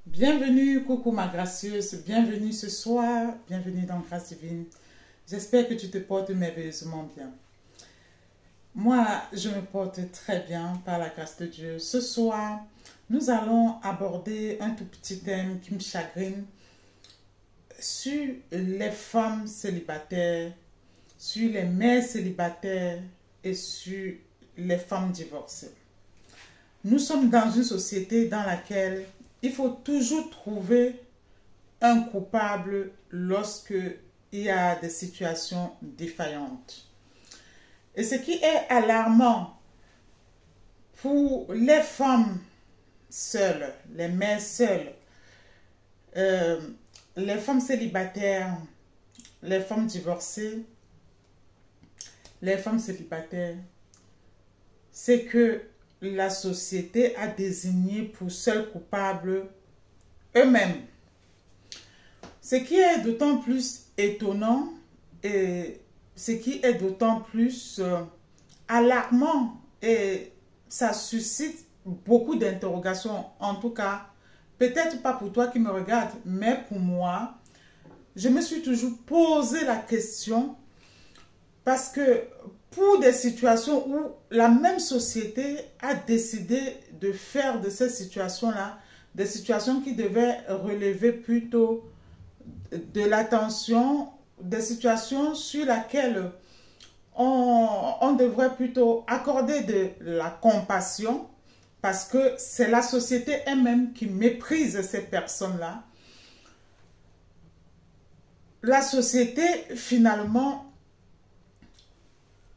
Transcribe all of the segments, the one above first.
Bienvenue, coucou ma gracieuse, bienvenue ce soir, bienvenue dans Grâce Divine. J'espère que tu te portes merveilleusement bien. Moi, je me porte très bien par la grâce de Dieu. Ce soir, nous allons aborder un tout petit thème qui me chagrine sur les femmes célibataires, sur les mères célibataires et sur les femmes divorcées. Nous sommes dans une société dans laquelle il faut toujours trouver un coupable lorsque il y a des situations défaillantes. Et ce qui est alarmant pour les femmes seules, les mères seules, les femmes célibataires, les femmes divorcées, les femmes célibataires, c'est que la société a désigné pour seul coupable eux-mêmes. Ce qui est d'autant plus étonnant et ce qui est d'autant plus alarmant et ça suscite beaucoup d'interrogations. En tout cas, peut-être pas pour toi qui me regardes, mais pour moi, je me suis toujours posé la question parce que pour des situations où la même société a décidé de faire de ces situations-là des situations qui devaient relever plutôt de l'attention, des situations sur lesquelles on devrait plutôt accorder de la compassion parce que c'est la société elle-même qui méprise ces personnes-là. La société, finalement,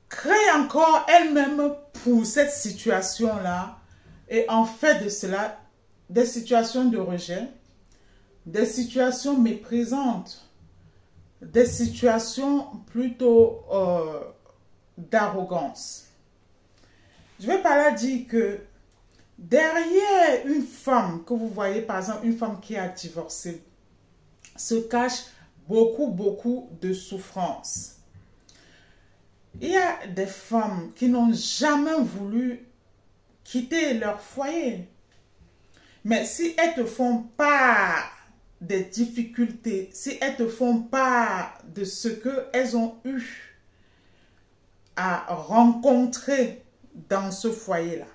crée encore elle-même pour cette situation-là et en fait de cela des situations de rejet, des situations méprisantes, des situations plutôt d'arrogance. Je vais par là dire que derrière une femme que vous voyez, par exemple une femme qui a divorcé, se cache beaucoup de souffrance. Il y a des femmes qui n'ont jamais voulu quitter leur foyer. Mais si elles te font part des difficultés, si elles te font part de ce qu'elles ont eu à rencontrer dans ce foyer-là,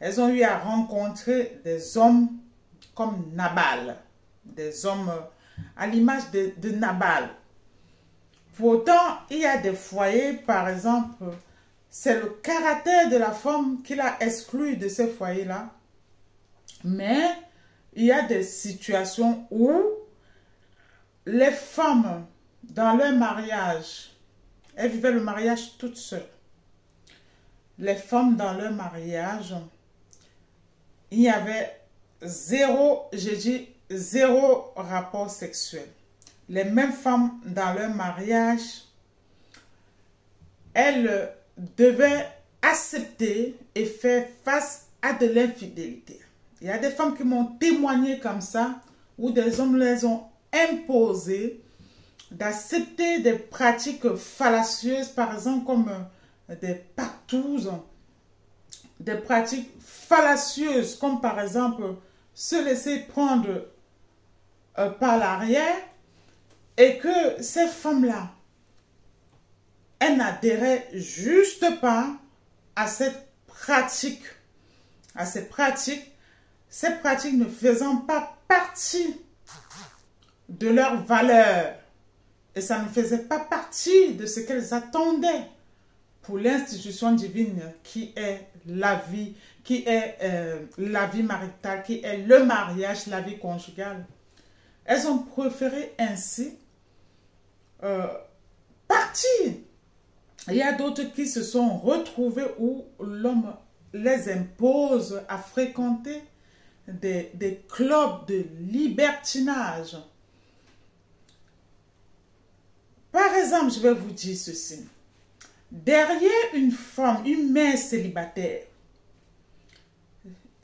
elles ont eu à rencontrer des hommes comme Nabal, des hommes à l'image de Nabal. Pourtant, il y a des foyers, par exemple, c'est le caractère de la femme qui l'a exclu de ces foyers-là. Mais il y a des situations où les femmes, dans leur mariage, elles vivaient le mariage toutes seules. Les femmes, dans leur mariage, il y avait zéro rapport sexuel. Les mêmes femmes dans leur mariage, elles devaient accepter et faire face à de l'infidélité. Il y a des femmes qui m'ont témoigné comme ça, où des hommes les ont imposé d'accepter des pratiques fallacieuses, par exemple comme des partous, des pratiques fallacieuses comme par exemple se laisser prendre par l'arrière, et que ces femmes-là, elles n'adhéraient juste pas à cette pratique, ces pratiques ne faisant pas partie de leurs valeurs, et ça ne faisait pas partie de ce qu'elles attendaient pour l'institution divine qui est la vie, qui est la vie maritale, qui est le mariage, la vie conjugale. Elles ont préféré ainsi partir. Il y a d'autres qui se sont retrouvés où l'homme les impose à fréquenter des clubs de libertinage. Par exemple, je vais vous dire ceci. Derrière une femme, une mère célibataire,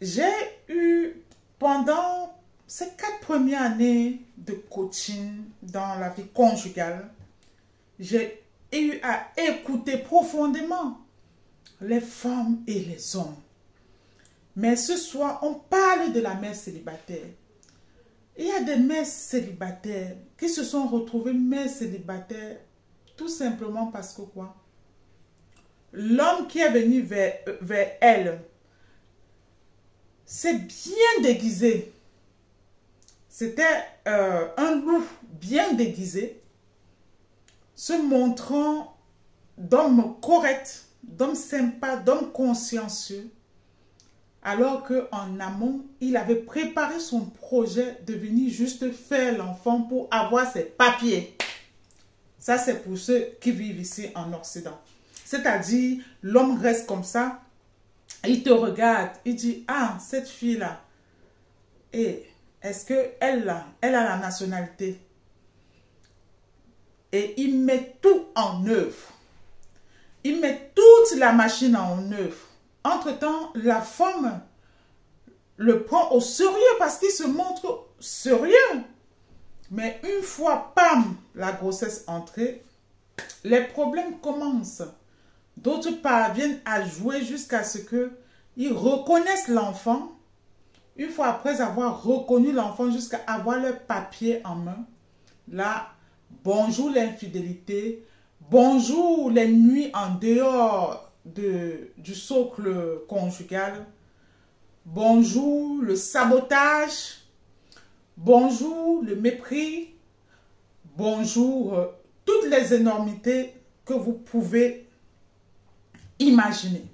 j'ai eu pendant ces 4 premières années de coaching dans la vie conjugale, j'ai eu à écouter profondément les femmes et les hommes. Mais ce soir, on parle de la mère célibataire. Il y a des mères célibataires qui se sont retrouvées mères célibataires tout simplement parce que quoi? L'homme qui est venu vers elle s'est bien déguisé. C'était un loup bien déguisé, se montrant d'homme correct, d'homme sympa, d'homme consciencieux, alors qu'en amont, il avait préparé son projet de venir juste faire l'enfant pour avoir ses papiers. Ça, c'est pour ceux qui vivent ici en Occident. C'est-à-dire, l'homme reste comme ça, il te regarde, il dit, ah, cette fille-là, et est-ce qu'elle a la nationalité? Et il met tout en œuvre. Il met toute la machine en œuvre. Entre-temps, la femme le prend au sérieux parce qu'il se montre sérieux. Mais une fois, pam, la grossesse entrée, les problèmes commencent. D'autres parviennent à jouer jusqu'à ce qu'ils reconnaissent l'enfant. Une fois après avoir reconnu l'enfant, jusqu'à avoir le papier en main, là, bonjour l'infidélité, bonjour les nuits en dehors du socle conjugal, bonjour le sabotage, bonjour le mépris, bonjour toutes les énormités que vous pouvez imaginer.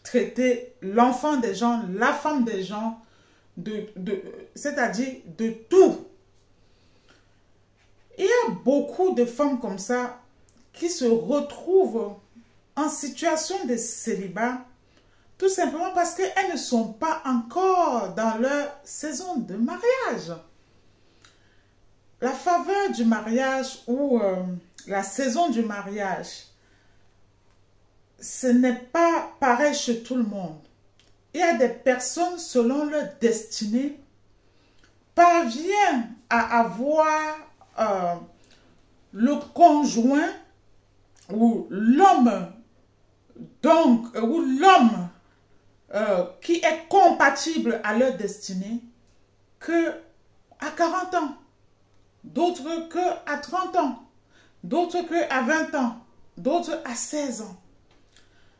Traiter l'enfant des gens, la femme des gens, c'est-à-dire de tout. Il y a beaucoup de femmes comme ça qui se retrouvent en situation de célibat tout simplement parce qu'elles ne sont pas encore dans leur saison de mariage. La faveur du mariage ou la saison du mariage, ce n'est pas pareil chez tout le monde. Il y a des personnes, selon leur destinée, parviennent à avoir le conjoint ou l'homme, donc, ou l'homme qui est compatible à leur destinée que à 40 ans, d'autres que à 30 ans, d'autres que à 20 ans, d'autres à 16 ans.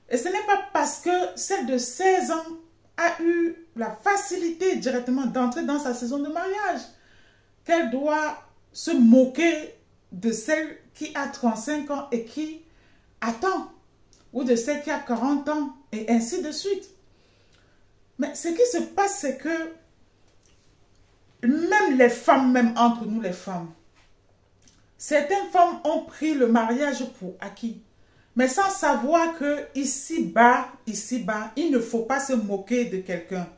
Et ce n'est pas parce que celle de 16 ans a eu la facilité directement d'entrer dans sa saison de mariage qu'elle doit se moquer de celle qui a 35 ans et qui attend, ou de celle qui a 40 ans, et ainsi de suite. Mais ce qui se passe, c'est que même les femmes, même entre nous les femmes, certaines femmes ont pris le mariage pour acquis. Mais sans savoir que ici-bas, il ne faut pas se moquer de quelqu'un.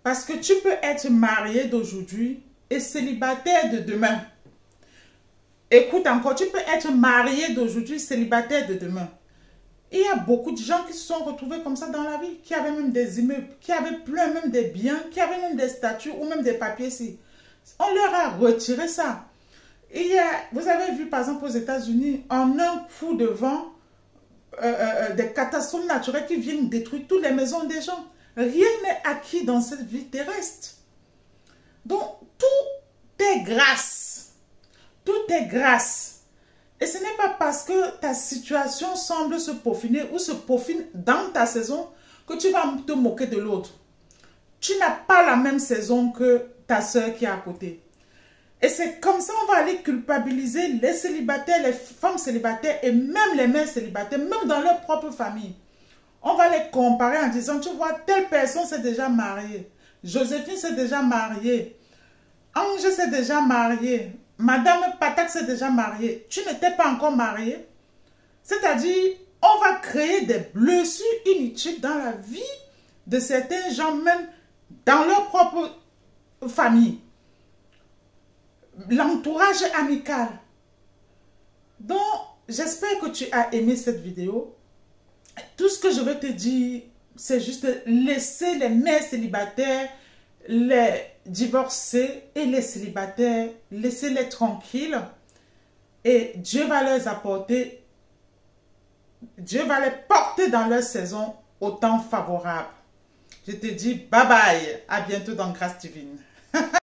Parce que tu peux être marié d'aujourd'hui et célibataire de demain. Écoute encore, tu peux être marié d'aujourd'hui, célibataire de demain. Il y a beaucoup de gens qui se sont retrouvés comme ça dans la vie, qui avaient même des immeubles, qui avaient plein même des biens, qui avaient même des statuts ou même des papiers ici. On leur a retiré ça. Vous avez vu par exemple aux États-Unis, en un coup de vent, des catastrophes naturelles qui viennent détruire toutes les maisons des gens. Rien n'est acquis dans cette vie terrestre. Donc, tout est grâce. Tout est grâce. Et ce n'est pas parce que ta situation semble se peaufiner ou se peaufine dans ta saison que tu vas te moquer de l'autre. Tu n'as pas la même saison que ta soeur qui est à côté. Et c'est comme ça qu'on va aller culpabiliser les célibataires, les femmes célibataires et même les mères célibataires, même dans leur propre famille. On va les comparer en disant, tu vois, telle personne s'est déjà mariée. Joséphine s'est déjà mariée. Ange s'est déjà mariée. Madame Patate s'est déjà mariée. Tu n'étais pas encore mariée. C'est-à-dire, on va créer des blessures inutiles dans la vie de certains gens, même dans leur propre famille. L'entourage amical. Donc, j'espère que tu as aimé cette vidéo. Tout ce que je vais te dire, c'est juste laisser les mères célibataires, les divorcés et les célibataires, laissez-les tranquilles. Et Dieu va leur apporter, Dieu va les porter dans leur saison au temps favorable. Je te dis bye bye, à bientôt dans Grâce Divine.